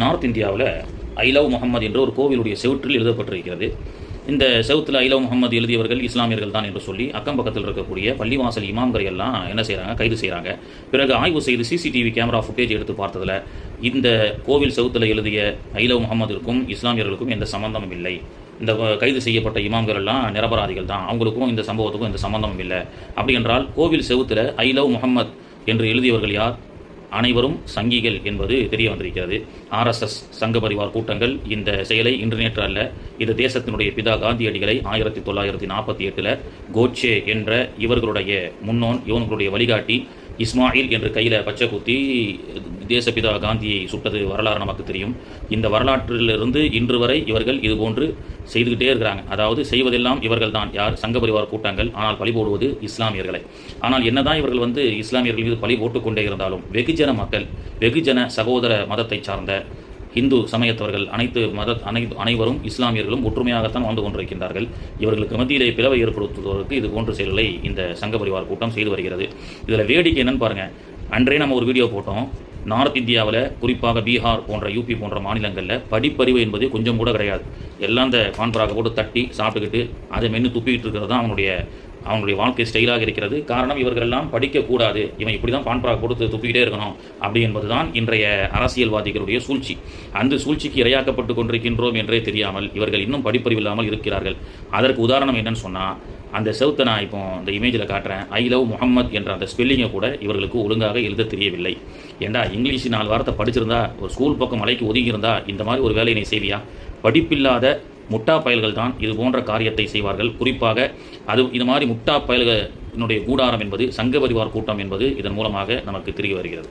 North இந்தியாவில் I love Mohammed என்ற ஒரு கோவிலுடைய செவுற்றில் எழுதப்பட்டிருக்கிறது. இந்த செவுத்தில் ஐ லவ் முகமது எழுதியவர்கள் இஸ்லாமியர்கள் தான் என்று சொல்லி அக்கம் பக்கத்தில் இருக்கக்கூடிய பள்ளிவாசல் இமாம்கள் எல்லாம் என்ன செய்கிறாங்க, கைது செய்கிறாங்க. பிறகு ஆய்வு செய்து சிசிடிவி கேமரா ஃபுட்டேஜ் எடுத்து பார்த்ததில் இந்த கோவில் செவுத்தில் எழுதிய ஐ லவ் முகமதுக்கும் இஸ்லாமியர்களுக்கும் எந்த சம்பந்தமும் இல்லை. இந்த கைது செய்யப்பட்ட இமாம்கள் எல்லாம் நிரபராதிகள் தான், அவங்களுக்கும் இந்த சம்பவத்துக்கும் எந்த சம்பந்தமும் இல்லை. அப்படி என்றால் கோவில் செவுத்தில் ஐ லவ் முகமது என்று எழுதியவர்கள் யார்? அனைவரும் சங்கிகள் என்பது தெரிய வந்திருக்கிறது. RSS சங்க பரிவார் கூட்டங்கள் இந்த செயலை இன்று நேற்று அல்ல, இது தேசத்தினுடைய பிதா காந்தியடிகளை 1948 கோட்சே என்ற இவர்களுடைய முன்னோன், இவங்களுடைய வழிகாட்டி இஸ்மாயில் என்று கையில் பச்சை குத்தி தேசப்பிதா காந்தியை சுட்டது வரலாறு நமக்கு தெரியும். இந்த வரலாற்றிலிருந்து இன்று வரை இவர்கள் இதுபோன்று செய்துக்கிட்டே இருக்கிறாங்க. அதாவது செய்வதெல்லாம் இவர்கள் தான். யார்? சங்க பரிவார கூட்டங்கள். ஆனால் பழி போடுவது இஸ்லாமியர்களை. ஆனால் என்னதான் இவர்கள் இஸ்லாமியர்கள் மீது பழி போட்டுக்கொண்டே இருந்தாலும் வெகுஜன மக்கள், வெகுஜன சகோதர மதத்தை சார்ந்த இந்து சமயத்தவர்கள் அனைவரும் இஸ்லாமியர்களும் ஒற்றுமையாகத்தான் வாழ்ந்து கொண்டிருக்கின்றார்கள். இவர்களுக்கு மத்தியிலே பிளவை ஏற்படுத்துவதற்கு இது போன்ற செயல்களை இந்த சங்க பரிவார் கூட்டம் செய்து வருகிறது. இதில் வேடிக்கை என்னன்னு பாருங்கள். அன்றே நம்ம ஒரு வீடியோ போட்டோம். நார்த் இந்தியாவில் குறிப்பாக பீகார் போன்ற யூபி போன்ற மாநிலங்களில் படிப்பறிவு என்பது கொஞ்சம் கூட கிடையாது. எல்லாம் இந்த கான்பராக போட்டு தட்டி சாப்பிட்டுக்கிட்டு அதை மென்று துப்பிக்கிட்டு இருக்கிறது தான் அவங்களுடைய வாழ்க்கை ஸ்டைலாக இருக்கிறது. காரணம், இவர்கள் எல்லாம் படிக்கக்கூடாது, இவன் இப்படி தான் பான்பராக கொடுத்து துப்பிக்கிட்டே இருக்கணும் அப்படி என்பது தான் இன்றைய அரசியல்வாதிகளுடைய சூழ்ச்சி. அந்த சூழ்ச்சிக்கு இரையாக்கப்பட்டு கொண்டிருக்கின்றோம் என்றே தெரியாமல் இவர்கள் இன்னும் படிப்பறிவு இல்லாமல் இருக்கிறார்கள். அதற்கு உதாரணம் என்னன்னு சொன்னால், அந்த செவுத்தை நான் இப்போ இந்த இமேஜில் காட்டுறேன். ஐ லவ் முகமது என்ற அந்த ஸ்பெல்லிங்கை கூட இவர்களுக்கு ஒழுங்காக எழுத தெரியவில்லை. ஏண்டா இங்கிலீஷ் 4 வாரத்தை படிச்சிருந்தா, ஒரு ஸ்கூல் பக்கம் மலைக்கு ஒதுங்கியிருந்தா இந்த மாதிரி ஒரு வேலையை நீ செய்வியா? படிப்பில்லாத முட்டா பயல்கள் தான் இது போன்ற காரியத்தை செய்வார்கள். குறிப்பாக இது மாதிரி முட்டா பயல்களினுடைய கூடாரம் என்பது சங்க பரிவார் கூட்டம் என்பது இதன் மூலமாக நமக்கு தெரிய வருகிறது.